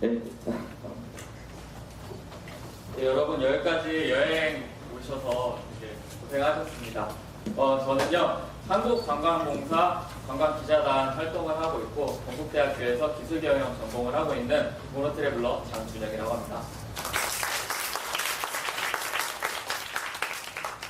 네. 네, 여러분 여기까지 여행 오셔서 이렇게 고생하셨습니다. 저는요 한국관광공사 관광기자단 활동을 하고 있고 건국대학교에서 기술경영 전공을 하고 있는 모노트래블러 장준혁이라고 합니다.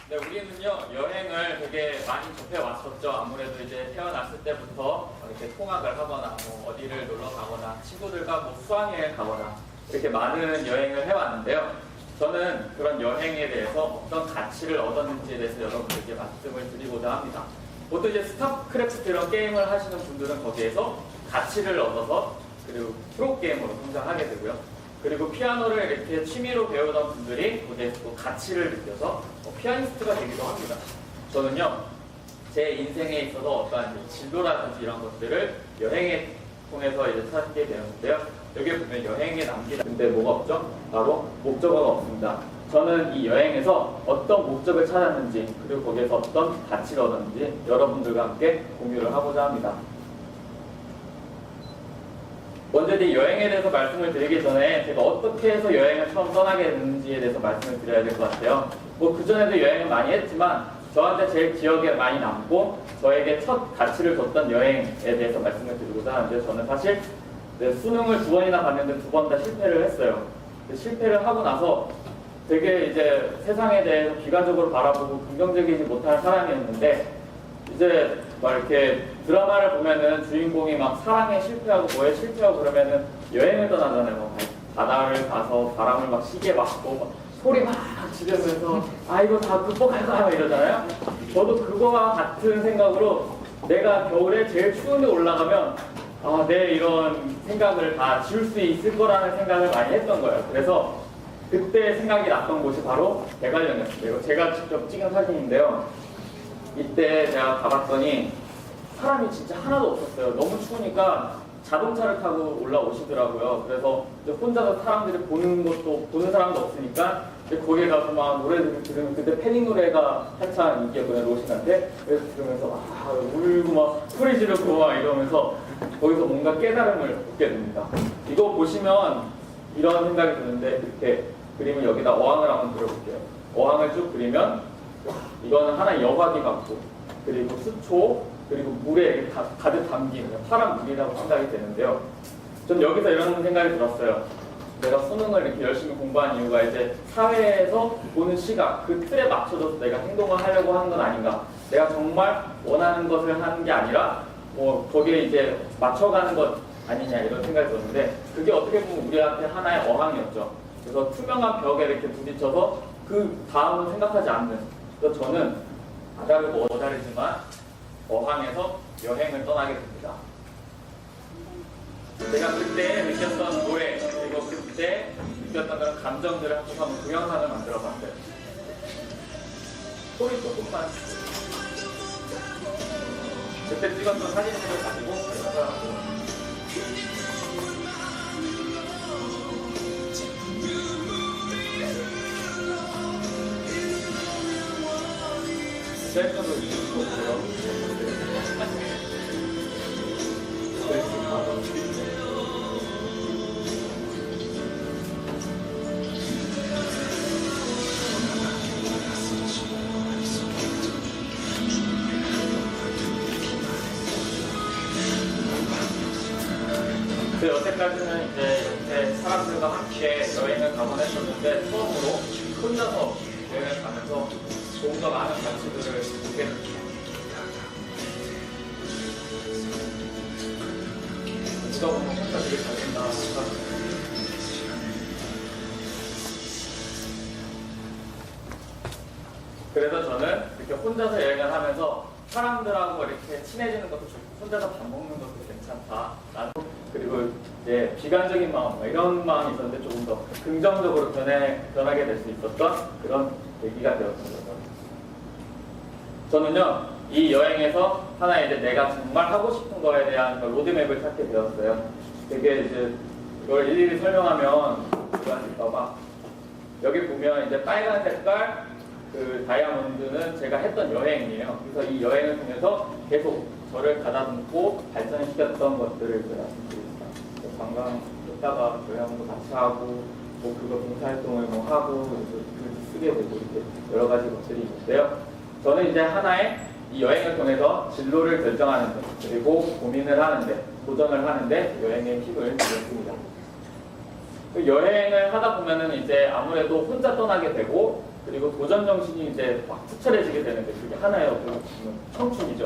네, 우리는요 여행을 되게 많이 접해왔었죠. 아무래도 이제 태어났을 때부터 이렇게 통학을 하거나 뭐 어디를 놀러 가거나 친구들과 뭐 수학여행 가거나 이렇게 많은 여행을 해왔는데요. 저는 그런 여행에 대해서 어떤 가치를 얻었는지에 대해서 여러분들께 말씀을 드리고자 합니다. 보통 이제 스타크래프트 이런 게임을 하시는 분들은 거기에서 가치를 얻어서 그리고 프로게이머로 성장하게 되고요. 그리고 피아노를 이렇게 취미로 배우던 분들이 거기에서 또 가치를 느껴서 피아니스트가 되기도 합니다. 저는요, 제 인생에 있어서 어떠한 진로라든지 이런 것들을 여행에 통해서 이제 찾게 되었는데요. 여기에 보면 여행에 남기다. 근데 뭐가 없죠? 바로 목적어가 없습니다. 저는 이 여행에서 어떤 목적을 찾았는지 그리고 거기에서 어떤 가치를 얻었는지 여러분들과 함께 공유를 하고자 합니다. 먼저 이 여행에 대해서 말씀을 드리기 전에 제가 어떻게 해서 여행을 처음 떠나게 됐는지에 대해서 말씀을 드려야 될 것 같아요. 뭐 그전에도 여행을 많이 했지만 저한테 제일 기억에 많이 남고 저에게 첫 가치를 줬던 여행에 대해서 말씀을 드리고자 하는데 저는 사실 수능을 2번이나 봤는데 2번 다 실패를 했어요. 실패를 하고 나서 되게 이제 세상에 대해서 비관적으로 바라보고 긍정적이지 못한 사람이었는데 이제 막 이렇게 드라마를 보면은 주인공이 막 사랑에 실패하고 뭐에 실패하고 그러면은 여행을 떠나잖아요. 뭐 바다를 가서 바람을 막 시게 맞고 막 소리 막 지르면서 아 이거 다 극복할 거야 이러잖아요. 저도 그거와 같은 생각으로 내가 겨울에 제일 추운 데 올라가면 내 이런 생각을 다 지울 수 있을 거라는 생각을 많이 했던 거예요. 그래서 그때 생각이 났던 곳이 바로 대관령이었어요. 이거 제가 직접 찍은 사진인데요. 이때 제가 가봤더니 사람이 진짜 하나도 없었어요. 너무 추우니까 자동차를 타고 올라오시더라고요. 그래서 이제 혼자서 사람들이 보는 사람도 없으니까 이제 거기에 가서 막 노래를 들으면 그때 패닉 노래가 한창 인기였거든요. 로신한테. 그래서 들으면서 막 울고 막 소리 지르고 막 이러면서 거기서 뭔가 깨달음을 얻게 됩니다. 이거 보시면 이런 생각이 드는데 이렇게 그림을 여기다 어항을 한번 그려볼게요. 어항을 쭉 그리면 이거는 하나의 여과기 같고 그리고 수초 그리고 물에 가득 담긴 파란 물이라고 생각이 되는데요. 전 여기서 이런 생각이 들었어요. 내가 수능을 이렇게 열심히 공부한 이유가 이제 사회에서 보는 시각, 그 틀에 맞춰져서 내가 행동을 하려고 하는 건 아닌가. 내가 정말 원하는 것을 하는 게 아니라 뭐 거기에 이제 맞춰가는 것 아니냐 이런 생각이 들었는데 그게 어떻게 보면 우리한테 하나의 어항이었죠. 그래서 투명한 벽에 이렇게 부딪혀서 그 다음은 생각하지 않는. 그래서 저는 바다를 머다르지만 어항에서 여행을 떠나게 됩니다. 제가 그때 느꼈던 노래 그리고 그때 느꼈던 그런 감정들을 합쳐서 한번 동영상을 만들어봤어요. 소리 조금만. 그때 찍었던 사진들을 가지고 동영상을 셀카도 있고 여태까지는 이제 이렇게 사람들과 함께 여행을 가곤 했었는데 처음으로 혼자서 여행을 가면서 조금 더 많은 가치들을 보게 됩니다. 누가 보면 혼자 되게 잘 된다 생각합니다. 그래서 저는 이렇게 혼자서 여행을 하면서 사람들하고 이렇게 친해지는 것도 좋고 혼자서 밥 먹는 것도 괜찮다. 그리고 이제 비관적인 마음 이런 마음이 있었는데 조금 더 긍정적으로 변하게 될 수 있었던 그런 계기가 되었던 거죠. 저는요 이 여행에서 하나 이제 내가 정말 하고 싶은 거에 대한 로드맵을 찾게 되었어요. 되게 이제 이걸 일일이 설명하면 좋아질까봐 여기 보면 이제 빨간 색깔 그 다이아몬드는 제가 했던 여행이에요. 그래서 이 여행을 통해서 계속 저를 가다듬고 발전시켰던 것들을 제가 말씀드립니다. 관광 있다가 여행도 같이 하고 뭐 그거 봉사활동을 뭐 하고 그래서 글도 쓰게 되고 이렇게 여러 가지 것들이 있는데요. 저는 이제 하나의 이 여행을 통해서 진로를 결정하는 데 그리고 고민을 하는데 도전을 하는데 여행의 팁을 드렸습니다. 그 여행을 하다 보면은 이제 아무래도 혼자 떠나게 되고 그리고 도전 정신이 이제 막 투철해지게 되는데 그게 하나의 어떤 청춘이죠.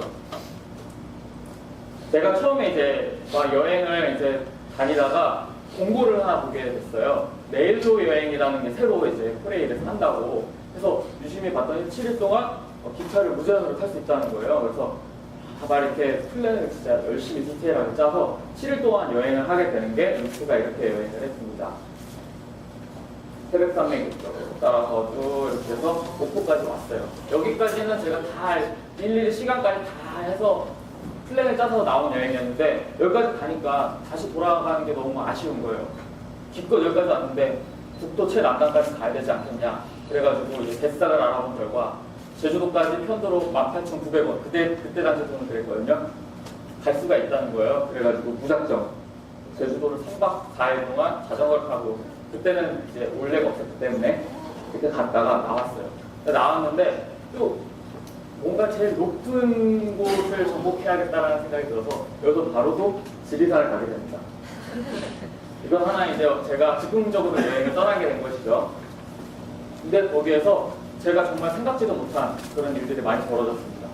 제가 처음에 이제 막 여행을 이제 다니다가 공고를 하나 보게 됐어요. 내일로 여행이라는 게 새로 이제 코레일에서 한다고. 그래서 유심히 봤더니 7일 동안 기차를 무제한으로 탈 수 있다는 거예요. 그래서 막 이렇게 플랜을 진짜 열심히 디테일하게 짜서 7일 동안 여행을 하게 되는 게 루트가 이렇게 여행을 했습니다. 태백산맥 따라서 쭉 이렇게 해서 목포까지 왔어요. 여기까지는 제가 다 일일이 시간까지 다 해서 플랜을 짜서 나온 여행이었는데 여기까지 가니까 다시 돌아가는 게 너무 아쉬운 거예요. 기껏 여기까지 왔는데 북도 최남단까지 가야 되지 않겠냐. 그래가지고 이제 뱃살을 알아본 결과 제주도까지 편도로 18,900원. 그때 당시 돈은 그랬거든요. 갈 수가 있다는 거예요. 그래가지고 무작정 제주도를 3박 4일 동안 자전거를 타고 그때는 이제 올레가 없었기 때문에 그때 갔다가 나왔어요. 나왔는데 또 뭔가 제일 높은 곳을 정복해야겠다는 생각이 들어서 여기서 바로도 지리산을 가게 됩니다. 이건 하나 이제 제가 즉흥적으로 여행을 떠나게 된 것이죠. 근데 거기에서 제가 정말 생각지도 못한 그런 일들이 많이 벌어졌습니다.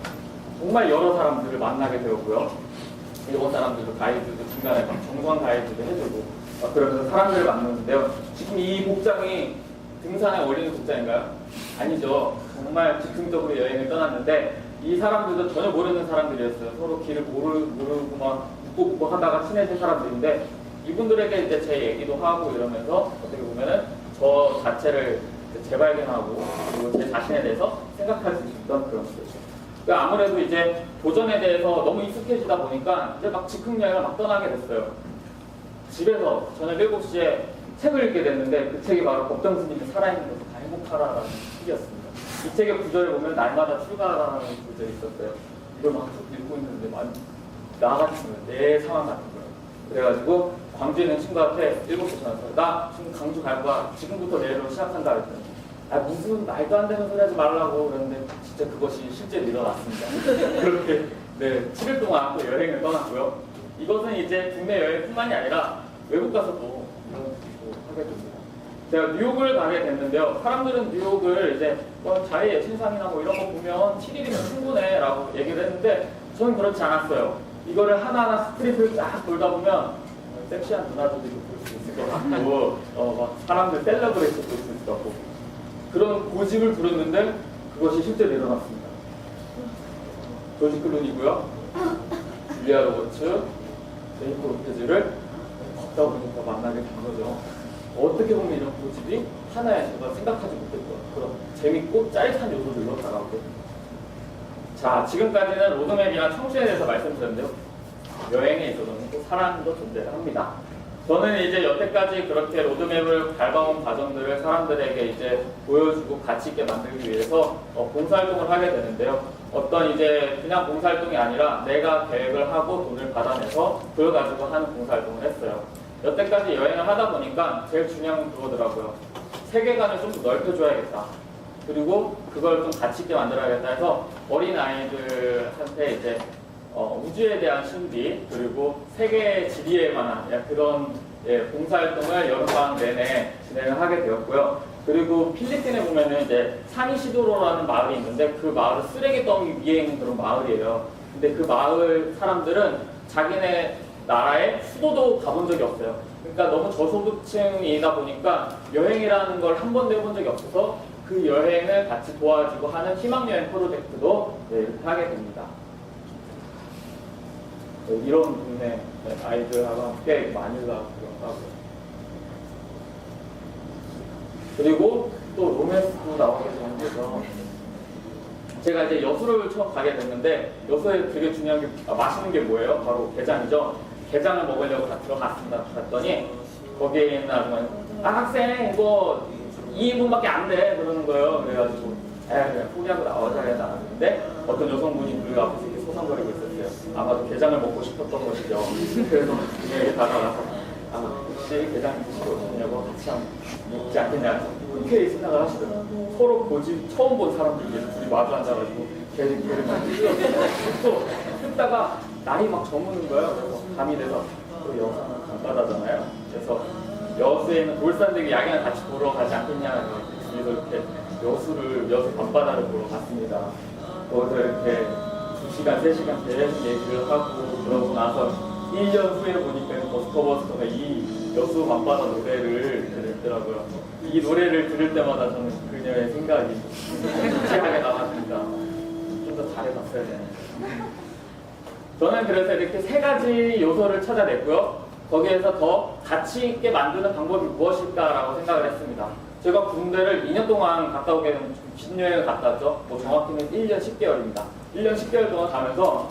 정말 여러 사람들을 만나게 되었고요. 일본 사람들도 가이드도 중간에 막 정관 가이드도 해주고 그러면서 사람들을 만났는데요. 지금 이 복장이 등산에 어울리는 복장인가요? 아니죠. 정말 즉흥적으로 여행을 떠났는데 이 사람들도 전혀 모르는 사람들이었어요. 서로 길을 모르고 막 묻고 하다가 친해진 사람들인데 이분들에게 이제 제 얘기도 하고 이러면서 어떻게 보면은 저 자체를 재발견하고 그리고 제 자신에 대해서 생각할 수 있었던 그런 거죠. 그러니까 아무래도 이제 도전에 대해서 너무 익숙해지다 보니까 이제 막 즉흥 여행을 막 떠나게 됐어요. 집에서 저녁 7시에 책을 읽게 됐는데 그 책이 바로 법정 스님이 살아있는 것을 다 행복하라라는 책이었습니다. 이 책의 구절에 보면 날마다 출가라는 구절이 있었어요. 이걸 막 읽고 있는데 나 같으면 내 상황 같은 거예요. 그래가지고 광주에 있는 친구한테 7시 전화해서 나 지금 강주 갈 거야. 지금부터 내일로 시작한다 그랬더니 무슨 말도 안 되는 소리 하지 말라고 그랬는데 진짜 그것이 실제로 일어났습니다. 그렇게 7일 동안 또 여행을 떠났고요. 이것은 이제 국내 여행뿐만이 아니라 외국 가서도 이런 식으로 하게 됩니다. 제가 뉴욕을 가게 됐는데요. 사람들은 뉴욕을 이제 자해 예신상이나 뭐 이런 거 보면 7일이면 충분해 라고 얘기를 했는데 저는 그렇지 않았어요. 이거를 하나하나 스트릿을 쫙 돌다 보면 섹시한 누나들도 볼 수 있을 것 같고 막 사람들 셀러브레이트 볼 수 있을 것 같고 그런 고집을 부렸는데 그것이 실제로 일어났습니다. 조지 클루니고요. 줄리아 로버츠, 제니퍼 로페즈를 걷다 보니까 만나게 된 거죠. 어떻게 보면 이런 고집이 하나의 제가 생각하지 못했던 그런 재밌고 짜릿한 요소들로 다가오게 됩니다. 자, 지금까지는 로드맵이나 청춘에 대해서 말씀드렸는데요. 여행에 있어서는 또 사랑도 존재를 합니다. 저는 이제 여태까지 그렇게 로드맵을 밟아온 과정들을 사람들에게 이제 보여주고 가치 있게 만들기 위해서 봉사활동을 하게 되는데요. 어떤 이제 그냥 봉사활동이 아니라 내가 계획을 하고 돈을 받아내서 그걸 가지고 하는 봉사활동을 했어요. 여태까지 여행을 하다 보니까 제일 중요한 건 그거더라고요. 세계관을 좀 더 넓혀줘야겠다. 그리고 그걸 좀 가치 있게 만들어야겠다 해서 어린 아이들한테 이제 우주에 대한 신비 그리고 세계 지리에 관한 그런 봉사활동을 여름방학 내내 진행을 하게 되었고요. 그리고 필리핀에 보면은 이제 사니시도로라는 마을이 있는데 그 마을은 쓰레기 더미 위에 있는 그런 마을이에요. 근데 그 마을 사람들은 자기네 나라의 수도도 가본 적이 없어요. 그러니까 너무 저소득층이다 보니까 여행이라는 걸 한 번도 해본 적이 없어서 그 여행을 같이 도와주고 하는 희망여행 프로젝트도 이렇게 하게 됩니다. 이런 동네 아이들하고 함께 마닐라 구경하고요. 그리고 또 로맨스도 나오게 되는 거죠. 제가 이제 여수를 처음 가게 됐는데 여수에 되게 중요한 게 맛있는 게 뭐예요? 바로 게장이죠. 게장을 먹으려고 다 들어갔습니다. 갔더니 거기에 있는 아줌마는 학생 이거 2인분밖에 안 돼 그러는 거예요. 그래가지고 그냥 포기하고 나와줘야 나왔는데 어떤 여성분이 우리 앞에서 이렇게 소상거리고 있었어요. 아마도 게장을 먹고 싶었던 것이죠. 그래서 그녀에게 다가가서 혹시 게장 드시고 오셨냐고 같이 한번 먹지 않겠냐. 흔쾌히 생각을 하시더라고요. 서로 처음 본 사람들이 둘이 마주 앉아가지고 걔를 막 또 듣다가 날이 막 저무는 거예요. 그래서 밤이 돼서 또 여수는 밤바다잖아요. 그래서 여수에 있는 돌산대교 야경을 같이 보러 가지 않겠냐. 그래서 이렇게 여수 밤바다를 보러 갔습니다. 거기서 이렇게 2시간, 3시간 계속 얘기를 하고 그러고 나서 1년 후에 보니까 버스커버스커가 이 여수 밤바다 노래를 들었더라고요. 이 노래를 들을 때마다 저는 그녀의 생각이 묵직하게 남았습니다. 좀 더 잘해봤어야 되는데. 저는 그래서 이렇게 3가지 요소를 찾아냈고요. 거기에서 더 가치 있게 만드는 방법이 무엇일까라고 생각을 했습니다. 제가 군대를 2년 동안 갔다 오게 되면 긴 여행을 갔다 왔죠. 정확히는 1년 10개월입니다. 1년 10개월 동안 가면서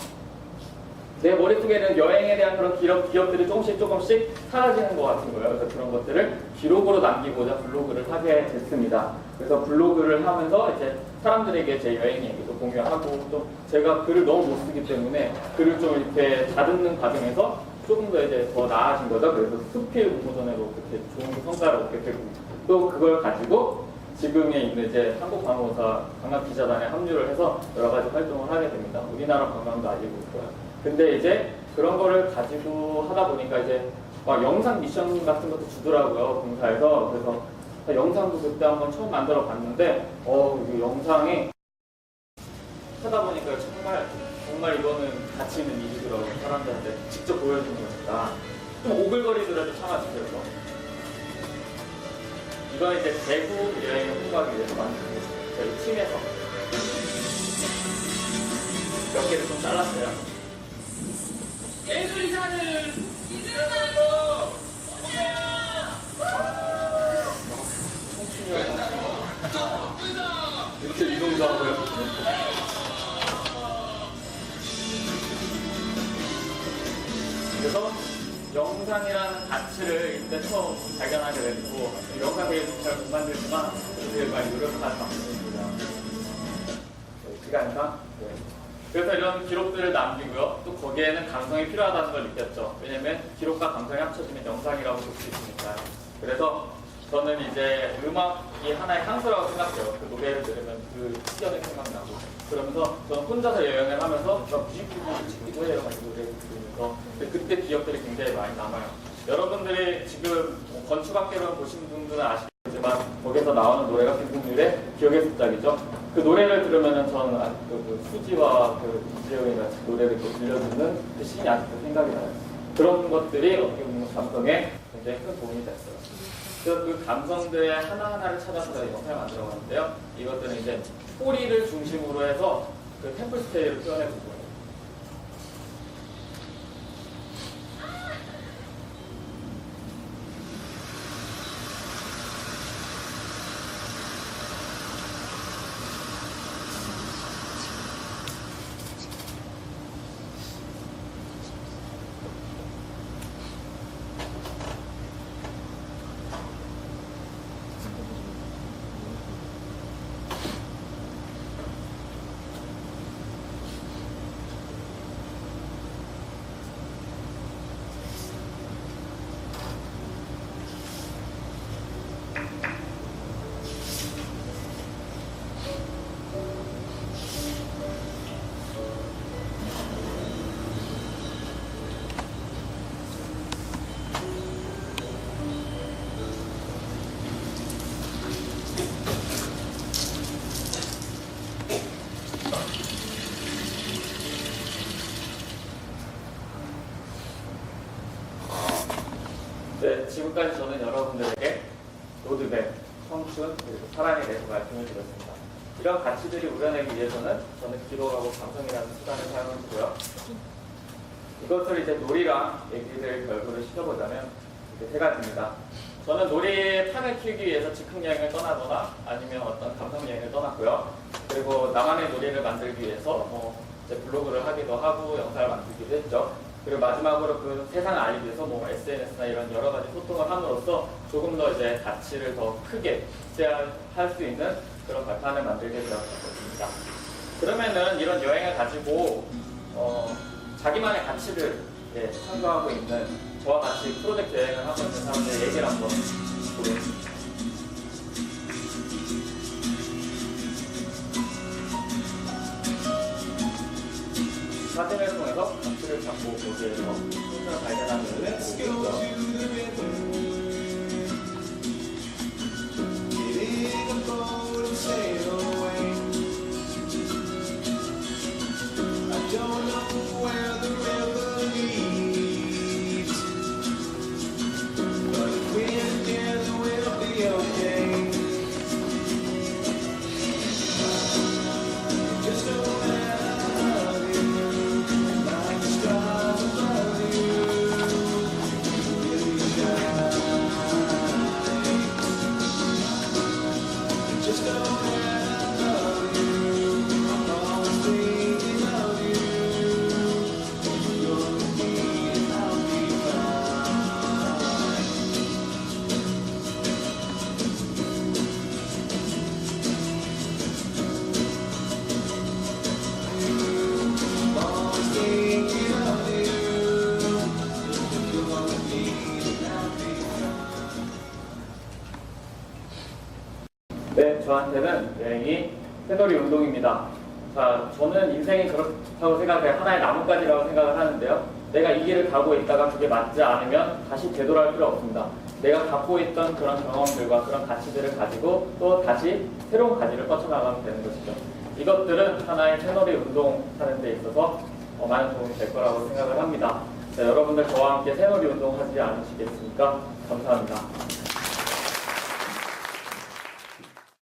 내 머릿속에는 여행에 대한 그런 기억들이 조금씩 사라지는 것 같은 거예요. 그래서 그런 것들을 기록으로 남기고자 블로그를 하게 됐습니다. 그래서 블로그를 하면서 이제 사람들에게 제 여행 얘기도 공유하고 또 제가 글을 너무 못 쓰기 때문에 글을 좀 이렇게 다듬는 과정에서 조금 더 이제 더 나아진 거죠. 그래서 수필 공모전에도 그렇게 좋은 성과를 얻게 되고 또 그걸 가지고 지금에 있는 이제 한국관광사 관광기자단에 합류를 해서 여러 가지 활동을 하게 됩니다. 우리나라 관광도 알리고 있고요. 근데 이제 그런 거를 가지고 하다 보니까 이제 막 영상 미션 같은 것도 주더라고요, 공사에서. 그래서 영상도 그때 한번 처음 만들어 봤는데, 이 영상이 하다 보니까 정말 이거는 가치 있는 일이더라고요. 사람들한테 직접 보여주는 거니까. 좀 오글거리더라도 참아주세요. 이건 이제 대구 여행을 홍보하기 위해서 만든 저희 팀에서 몇 개를 좀 잘랐어요. 예술이사는 이들만으로 이렇게 이동도 하고요. 그래서 영상이라는 가치를 이때 처음 발견하게 됐고 영상 되게 잘 못 만들지만 되게 많이 노력하는 방법입니다. 시간상 그래서 이런 기록들을 남기고요. 또 거기에는 감성이 필요하다는 걸 느꼈죠. 왜냐면 기록과 감성이 합쳐지면 영상이라고 볼 수 있으니까요. 그래서 저는 이제 음악이 하나의 향수라고 생각해요. 그 노래를 들으면 그 시절이 생각나고 그러면서 저는 혼자서 여행을 하면서 뮤직비디오를 찍기도 해요. 노래를 들으면서 그때 기억들이 굉장히 많이 남아요. 여러분들이 지금 건축학개론 보신 분들은 아시겠지만 거기서 나오는 노래가 김동률의 기억의 습작이죠. 그 노래를 들으면은 저는 그 수지와 그 이재용이 같이 노래를 들려주는 그 씬이 아직도 생각이 나요. 그런 것들이 어떻게 보면 감성에 굉장히 큰 도움이 됐어요. 그래서 그 감성들 하나하나를 찾아서 영상을 만들어 봤는데요. 이것들은 이제 꼬리를 중심으로 해서 그 템플 스테이를 표현해 보고 네, 지금까지 저는 여러분들에게 로드맵, 청춘, 그리고 사랑에 대해서 말씀을 드렸습니다. 이런 가치들이 우려내기 위해서는 저는 기록하고 감성이라는 수단을 사용했고요. 이것을 이제 놀이랑 얘기를 결부를 시켜보자면 이렇게 3가지입니다. 저는 놀이의 판을 키우기 위해서 즉흥 여행을 떠나거나 아니면 어떤 감성 여행을 떠났고요. 그리고 나만의 놀이를 만들기 위해서 이제 블로그를 하기도 하고 영상을 만들기도 했죠. 그리고 마지막으로 그 세상을 알리기 위해서 SNS나 이런 여러 가지 소통을 함으로써 조금 더 이제 가치를 더 크게 할 수 있는 그런 발판을 만들게 되었습니다. 그러면은 이런 여행을 가지고 자기만의 가치를 참가하고 있는 저와 같이 프로젝트 여행을 하고 있는 사람들의 얘기를 한번 보겠습니다. 사진을 통해서 가치를 잡고 거기에서 풍선을 발견하는 것을 보고 네, 저한테는 여행이 새놀이 운동입니다. 자, 저는 인생이 그렇다고 생각해요. 하나의 나뭇가지라고 생각을 하는데요. 내가 이 길을 가고 있다가 그게 맞지 않으면 다시 되돌아올 필요 없습니다. 내가 갖고 있던 그런 경험들과 그런 가치들을 가지고 또 다시 새로운 가지를 뻗쳐나가면 되는 것이죠. 이것들은 하나의 새놀이 운동하는 데 있어서 많은 도움이 될 거라고 생각을 합니다. 자, 여러분들 저와 함께 새놀이 운동하지 않으시겠습니까? 감사합니다.